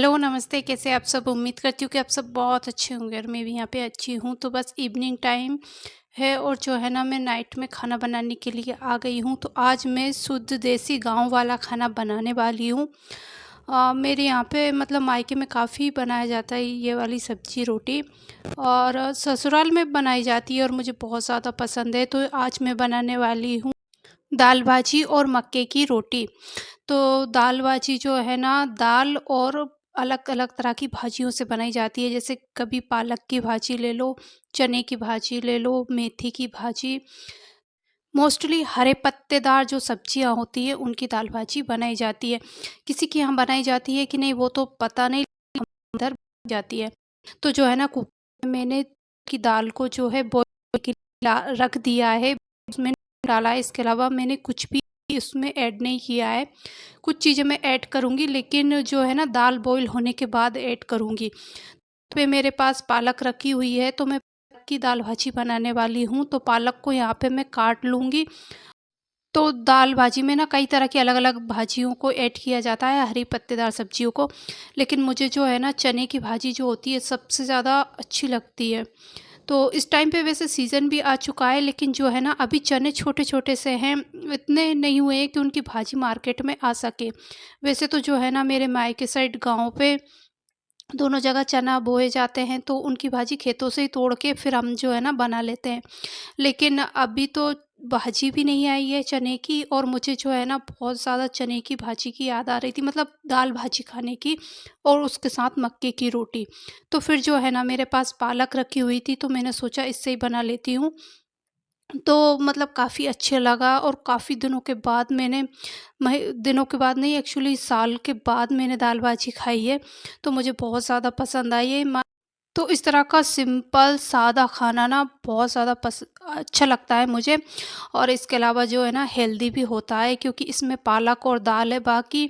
Hello, नमस्ते, कैसे आप सब? उम्मीद करती हूँ कि आप सब बहुत अच्छे होंगे और मैं भी यहाँ पे अच्छी हूँ। तो बस इवनिंग टाइम है और जो है ना मैं नाइट में खाना बनाने के लिए आ गई हूँ। तो आज मैं शुद्ध देसी गाँव वाला खाना बनाने वाली हूँ। मेरे यहाँ पे मतलब मायके में काफ़ी बनाया जाता है ये वाली सब्ज़ी रोटी और ससुराल में बनाई जाती है और मुझे बहुत ज़्यादा पसंद है। तो आज मैं बनाने वाली हूँ दाल भाजी और मक्के की रोटी। तो दाल भाजी जो है ना दाल और अलग-अलग तरह की भाजियों से बनाई जाती है। जैसे कभी पालक की भाजी ले लो, चने की भाजी ले लो, मेथी की भाजी, मोस्टली हरे पत्तेदार जो सब्जियाँ होती हैं उनकी दाल भाजी बनाई जाती है। किसी के यहाँ बनाई जाती है कि नहीं वो तो पता नहीं, इधर जाती है। तो जो है ना कुकर में मैंने की दाल को जो है बॉयल के रख दिया है, उसमें डाला है। इसके अलावा मैंने कुछ भी इसमें ऐड नहीं किया है। कुछ चीज़ें मैं ऐड करूँगी लेकिन जो है ना दाल बॉईल होने के बाद ऐड करूँगी। पे मेरे पास पालक रखी हुई है तो मैं पालक की दाल भाजी बनाने वाली हूँ। तो पालक को यहाँ पे मैं काट लूँगी। तो दाल भाजी में ना कई तरह की अलग-अलग भाजियों को ऐड किया जाता है, हरी पत्तेदार सब्जियों को। लेकिन मुझे जो है ना चने की भाजी जो होती है सबसे ज़्यादा अच्छी लगती है। तो इस टाइम पे वैसे सीज़न भी आ चुका है लेकिन जो है ना अभी चने छोटे-छोटे से हैं, इतने नहीं हुए हैं कि उनकी भाजी मार्केट में आ सके। वैसे तो जो है ना मेरे मायके साइड गाँव पे दोनों जगह चना बोए जाते हैं तो उनकी भाजी खेतों से ही तोड़ के फिर हम जो है ना बना लेते हैं। लेकिन अभी तो भाजी भी नहीं आई है चने की और मुझे जो है ना बहुत ज़्यादा चने की भाजी की याद आ रही थी, मतलब दाल भाजी खाने की और उसके साथ मक्के की रोटी। तो फिर जो है ना मेरे पास पालक रखी हुई थी तो मैंने सोचा इससे ही बना लेती हूँ। तो मतलब काफ़ी अच्छे लगा और काफ़ी दिनों के बाद मैंने दिनों के बाद नहीं, एक्चुअली साल के बाद मैंने दाल भाजी खाई है, तो मुझे बहुत ज़्यादा पसंद आई है। तो इस तरह का सिंपल सादा खाना ना बहुत ज़्यादा अच्छा लगता है मुझे और इसके अलावा जो है ना हेल्दी भी होता है क्योंकि इसमें पालक और दाल है। बाकी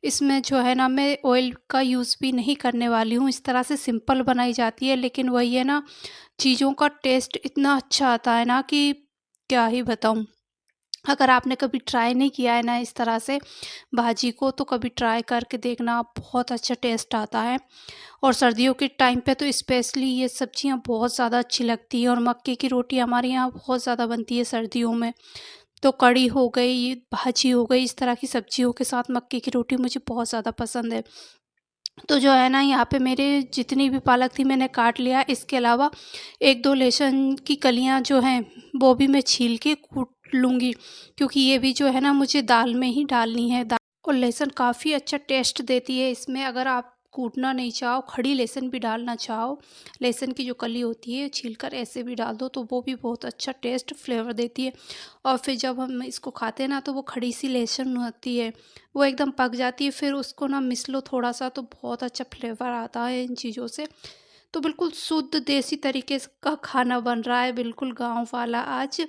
इसमें जो है ना मैं ऑयल का यूज़ भी नहीं करने वाली हूँ। इस तरह से सिंपल बनाई जाती है लेकिन वही है ना, चीज़ों का टेस्ट इतना अच्छा आता है ना कि क्या ही बताऊँ। अगर आपने कभी ट्राई नहीं किया है ना इस तरह से भाजी को तो कभी ट्राई करके देखना, बहुत अच्छा टेस्ट आता है। और सर्दियों के टाइम पे तो स्पेशली ये सब्जियां बहुत ज़्यादा अच्छी लगती हैं और मक्के की रोटी हमारे यहाँ बहुत ज़्यादा बनती है सर्दियों में। तो कढ़ी हो गई, भाजी हो गई, इस तरह की सब्जियों के साथ मक्के की रोटी मुझे बहुत ज़्यादा पसंद है। तो जो है ना यहाँ पे मेरे जितनी भी पालक थी मैंने काट लिया। इसके अलावा 1-2 लहसुन की कलियाँ जो हैं वो भी मैं छील के कूट लूँगी क्योंकि ये भी जो है ना मुझे दाल में ही डालनी है। दाल और लहसुन काफ़ी अच्छा टेस्ट देती है इसमें। अगर आप कूटना नहीं चाहो, खड़ी लहसुन भी डालना चाहो, लहसुन की जो कली होती है छीलकर ऐसे भी डाल दो तो वो भी बहुत अच्छा टेस्ट फ्लेवर देती है। और फिर जब हम इसको खाते हैं ना तो वो खड़ी सी लहसुन होती है, वो एकदम पक जाती है, फिर उसको ना मिस लो थोड़ा-सा तो बहुत अच्छा फ्लेवर आता है इन चीज़ों से। तो बिल्कुल शुद्ध देसी तरीके स का खाना बन रहा है, बिल्कुल गाँव वाला आज।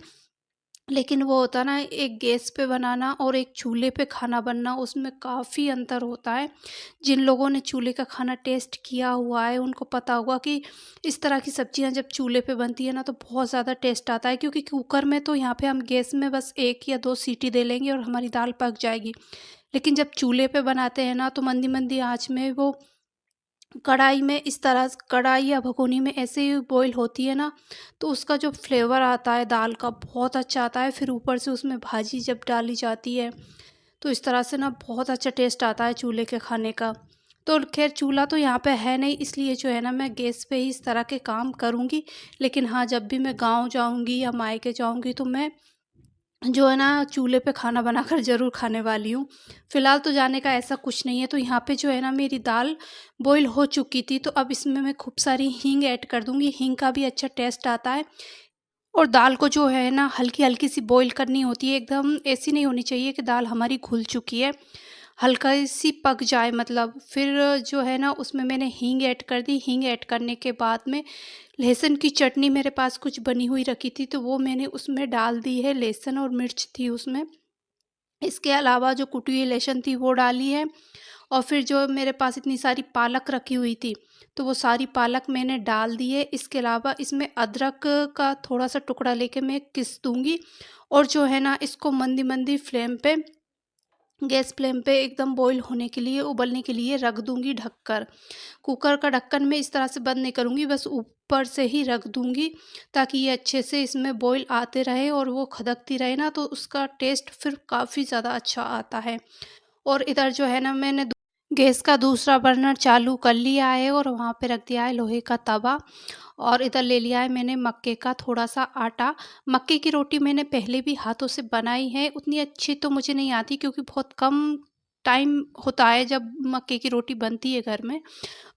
लेकिन वो होता है ना एक गैस पे बनाना और एक चूल्हे पे खाना बनना, उसमें काफ़ी अंतर होता है। जिन लोगों ने चूल्हे का खाना टेस्ट किया हुआ है उनको पता होगा कि इस तरह की सब्जियां जब चूल्हे पे बनती है ना तो बहुत ज़्यादा टेस्ट आता है क्योंकि कुकर में तो यहाँ पे हम गैस में बस 1 या 2 सीटी दे लेंगे और हमारी दाल पक जाएगी। लेकिन जब चूल्हे पे बनाते हैं ना तो मंदी मंदी आँच में वो कढ़ाई में इस तरह से कढ़ाई या भगोनी में ऐसे ही बॉईल होती है ना, तो उसका जो फ्लेवर आता है दाल का बहुत अच्छा आता है। फिर ऊपर से उसमें भाजी जब डाली जाती है, तो इस तरह से ना बहुत अच्छा टेस्ट आता है चूल्हे के खाने का। तो ख़ैर चूल्हा तो यहाँ पे है नहीं इसलिए जो है ना मैं गैस पे ही इस तरह के काम करूँगी। लेकिन हाँ, जब भी मैं गाँव जाऊँगी या मायके जाऊँगी तो मैं जो है ना चूल्हे पे खाना बनाकर ज़रूर खाने वाली हूँ। फ़िलहाल तो जाने का ऐसा कुछ नहीं है। तो यहाँ पे जो है ना मेरी दाल बॉईल हो चुकी थी तो अब इसमें मैं खूब सारी हींग ऐड कर दूँगी, हींग का भी अच्छा टेस्ट आता है। और दाल को जो है ना हल्की-हल्की सी बॉईल करनी होती है, एकदम ऐसी नहीं होनी चाहिए कि दाल हमारी घुल चुकी है। हल्का-सी पक जाए मतलब, फिर जो है ना उसमें मैंने हींग ऐड कर दी। हींग ऐड करने के बाद में लहसुन की चटनी मेरे पास कुछ बनी हुई रखी थी तो वो मैंने उसमें डाल दी है, लहसुन और मिर्च थी उसमें। इसके अलावा जो कुटी हुई लहसुन थी वो डाली है और फिर जो मेरे पास इतनी सारी पालक रखी हुई थी, तो वो सारी पालक मैंने डाल दी है। इसके अलावा इसमें अदरक का थोड़ा-सा टुकड़ा लेके मैं घिस दूँगी और जो है ना इसको मंदी-मंदी फ्लेम पे गैस फ्लेम पे एकदम बॉईल होने के लिए, उबलने के लिए रख दूँगी ढककर। कुकर का ढक्कन मैं इस तरह से बंद नहीं करूँगी, बस ऊपर से ही रख दूँगी ताकि ये अच्छे से इसमें बॉईल आते रहे और वो खदकती रहे ना, तो उसका टेस्ट फिर काफ़ी ज़्यादा अच्छा आता है। और इधर जो है ना, मैंने गैस का दूसरा बर्नर चालू कर लिया है और वहाँ पे रख दिया है लोहे का तवा। और इधर ले लिया है मैंने मक्के का थोड़ा-सा आटा। मक्के की रोटी मैंने पहले भी हाथों से बनाई है, उतनी अच्छी तो मुझे नहीं आती क्योंकि बहुत कम टाइम होता है जब मक्के की रोटी बनती है घर में।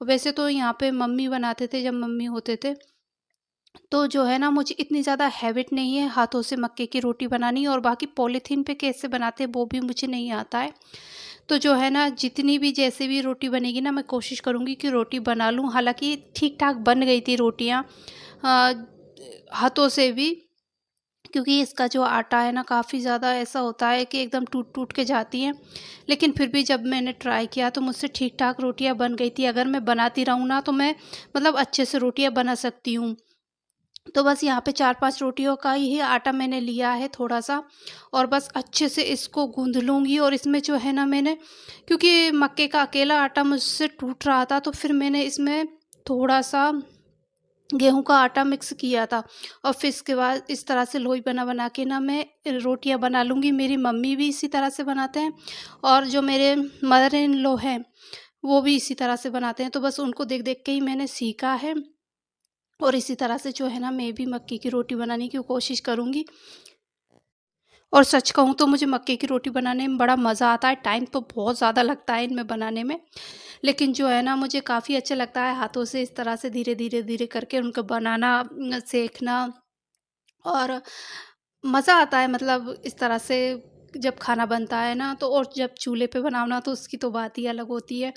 वैसे तो यहाँ पे मम्मी बनाते थे जब मम्मी होते थे, तो जो है ना, मुझे इतनी ज़्यादा हैबिट नहीं है हाथों से मक्के की रोटी बनानी, और बाकी पॉलीथीन पे कैसे बनाते हैं वो भी मुझे नहीं आता है। तो जो है ना, जितनी भी जैसे भी रोटी बनेगी ना, मैं कोशिश करूँगी कि रोटी बना लूँ। हालाँकि ठीक-ठाक बन गई थी रोटियाँ अ, हाथों से भी, क्योंकि इसका जो आटा है ना, काफ़ी ज़्यादा ऐसा होता है कि एकदम टूट-टूट के जाती हैं। लेकिन फिर भी जब मैंने ट्राई किया तो मुझसे ठीक-ठाक रोटियाँ बन गई थी। अगर मैं बनाती रहूँ ना, तो मैं मतलब अच्छे से रोटियाँ बना सकती हूँ। तो बस यहाँ पे 4-5 रोटियों का ही आटा मैंने लिया है थोड़ा-सा, और बस अच्छे से इसको गूँध लूँगी। और इसमें जो है ना, मैंने, क्योंकि मक्के का अकेला आटा मुझसे टूट रहा था, तो फिर मैंने इसमें थोड़ा-सा गेहूँ का आटा मिक्स किया था। और फिर इसके बाद इस तरह से लोई बना-बना के ना मैं रोटियाँ बना लूँगी। मेरी मम्मी भी इसी तरह से बनाते हैं, और जो मेरे मदर इन लॉ हैं, वो भी इसी तरह से बनाते हैं। तो बस उनको देख-देख के ही मैंने सीखा है, और इसी तरह से जो है ना, मैं भी मक्के की रोटी बनाने की कोशिश करूँगी। और सच कहूँ तो मुझे मक्के की रोटी बनाने में बड़ा मज़ा आता है। टाइम तो बहुत ज़्यादा लगता है इनमें बनाने में, लेकिन जो है ना, मुझे काफ़ी अच्छा लगता है हाथों से इस तरह से धीरे-धीरे करके उनको बनाना, सेंकना। और मज़ा आता है, मतलब इस तरह से जब खाना बनता है ना, तो और जब चूल्हे पे बनाओ ना, तो उसकी तो बात ही अलग होती है।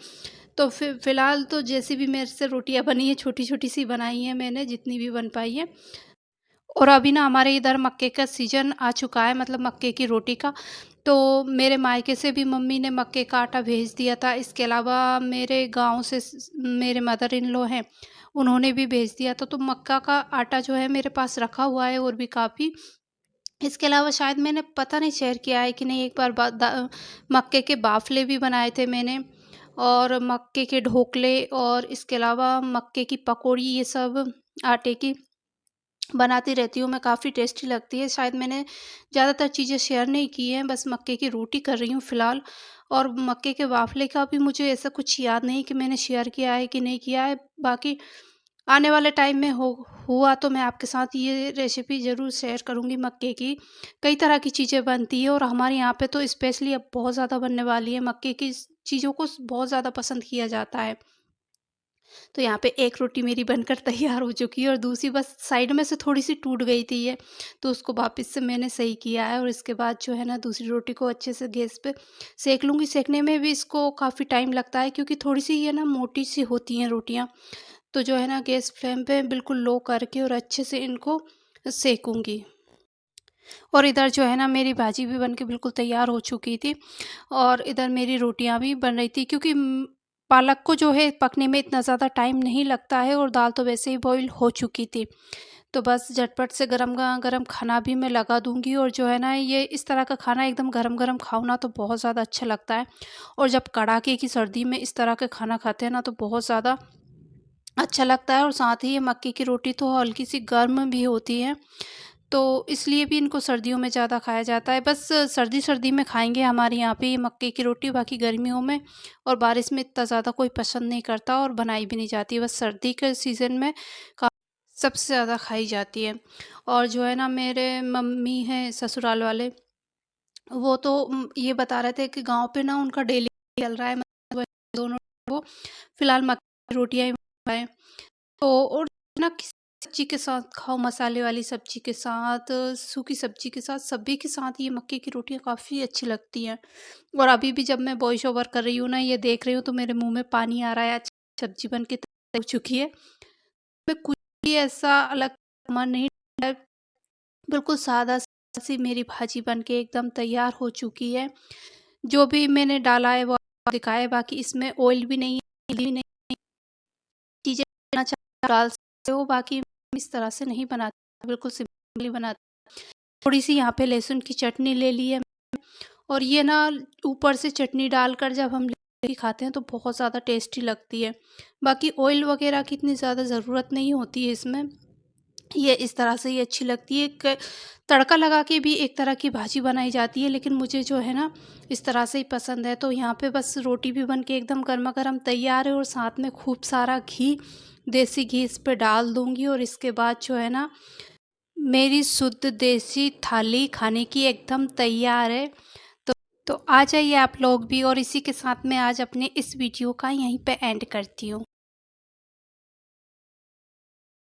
तो फ़िलहाल तो जैसी भी मेरे से रोटियाँ बनी हैं, छोटी-छोटी सी बनाई हैं मैंने, जितनी भी बन पाई हैं। और अभी ना हमारे इधर मक्के का सीज़न आ चुका है, मतलब मक्के की रोटी का। तो मेरे मायके से भी मम्मी ने मक्के का आटा भेज दिया था। इसके अलावा मेरे गाँव से मेरे मदर इन लॉ हैं, उन्होंने भी भेज दिया था। तो मक्का का आटा जो है मेरे पास रखा हुआ है, और भी काफ़ी। इसके अलावा शायद मैंने पता नहीं शेयर किया है कि नहीं, एक बार मक्के के बाफले भी बनाए थे मैंने, और मक्के के ढोकले, और इसके अलावा मक्के की पकौड़ी, ये सब आटे की बनाती रहती हूँ मैं, काफ़ी टेस्टी लगती है। शायद मैंने ज़्यादातर चीज़ें शेयर नहीं की हैं, बस मक्के की रोटी कर रही हूँ फ़िलहाल। और मक्के के बाफ़ले का भी मुझे ऐसा कुछ याद नहीं कि मैंने शेयर किया है कि नहीं किया है। बाकी आने वाले टाइम में हुआ तो मैं आपके साथ ये रेसिपी ज़रूर शेयर करूँगी मक्के की। कई तरह की चीज़ें बनती हैं, और हमारे यहाँ पे तो स्पेशली अब बहुत ज़्यादा बनने वाली है मक्के की चीज़ों को, बहुत ज़्यादा पसंद किया जाता है। तो यहाँ पे एक रोटी मेरी बनकर तैयार हो चुकी है, और दूसरी बस साइड में से थोड़ी-सी टूट गई थी ये, तो उसको वापस से मैंने सही किया है। और इसके बाद जो है ना, दूसरी रोटी को अच्छे से गैस पे सेंक लूँगी। सेंकने में भी इसको काफ़ी टाइम लगता है, क्योंकि थोड़ी-सी ये ना मोटी-सी होती हैं रोटियाँ। तो जो है ना, गैस फ्लेम पे बिल्कुल लो करके और अच्छे से इनको सेंकूँगी। और इधर जो है ना, मेरी भाजी भी बन के बिल्कुल तैयार हो चुकी थी, और इधर मेरी रोटियां भी बन रही थी, क्योंकि पालक को जो है पकने में इतना ज़्यादा टाइम नहीं लगता है, और दाल तो वैसे ही बॉईल हो चुकी थी। तो बस झटपट से गरम गरम खाना भी मैं लगा दूंगी। और जो है ना, ये इस तरह का खाना एकदम गरम गरम खाओ ना, तो बहुत ज़्यादा अच्छा लगता है। और जब कड़ाके की सर्दी में इस तरह का खाना खाते हैं ना, तो बहुत ज़्यादा अच्छा लगता है। और साथ ही ये मक्के की रोटी तो हल्की सी गर्म भी होती है, तो इसलिए भी इनको सर्दियों में ज़्यादा खाया जाता है। बस सर्दी-सर्दी में खाएँगे हमारे यहाँ पे ये मक्के की रोटी, बाकी गर्मियों में और बारिश में इतना ज़्यादा कोई पसंद नहीं करता, और बनाई भी नहीं जाती है। बस सर्दी के सीज़न में का सबसे ज़्यादा खाई जाती है। और जो है ना, मेरे मम्मी हैं ससुराल वाले, वो तो ये बता रहे थे कि गाँव पे ना उनका डेली चल रहा है, मतलब दोनों वो फिलहाल मक्की की रोटियाँ ही बनाएँ। तो और ना, किसी सब्ज़ी के साथ खाओ, मसाले वाली सब्ज़ी के साथ, सूखी सब्ज़ी के साथ, सभी के साथ ये मक्के की रोटियाँ काफ़ी अच्छी लगती हैं। और अभी भी जब मैं वॉइस ओवर कर रही हूँ ना, ये देख रही हूँ, तो मेरे मुँह में पानी आ रहा है। आज सब्ज़ी बन के तैयार हो चुकी है। मैं कुछ भी ऐसा अलग सामान नहीं डाला, बिल्कुल सादा सी मेरी भाजी बन के एकदम तैयार हो चुकी है। जो भी मैंने डाला है वो आपको दिखाया है, बाकी इसमें ऑयल भी नहीं है, तेल भी नहीं, चीज़ें डालना चाहो डाल सकते हो, बाकी हम इस तरह से नहीं बनाते, बिल्कुल सिंपली बनाते। थोड़ी-सी यहाँ पे लहसुन की चटनी ले ली है, और ये ना ऊपर से चटनी डालकर जब हम लिट्टी खाते हैं तो बहुत ज़्यादा टेस्टी लगती है। बाकी ऑयल वगैरह की इतनी ज़्यादा ज़रूरत नहीं होती है इसमें। ये इस तरह से ही अच्छी लगती है। एक तड़का लगा के भी एक तरह की भाजी बनाई जाती है, लेकिन मुझे जो है ना इस तरह से ही पसंद है। तो यहाँ पे बस रोटी भी बन के एकदम गरमा-गरम तैयार है और साथ में खूब सारा घी, देसी घी इस पे डाल दूँगी और इसके बाद जो है ना मेरी शुद्ध देसी थाली खाने की एकदम तैयार है। तो तो आ जाइए आप लोग भी, और इसी के साथ मैं आज अपने इस वीडियो का यहीं पे एंड करती हूँ।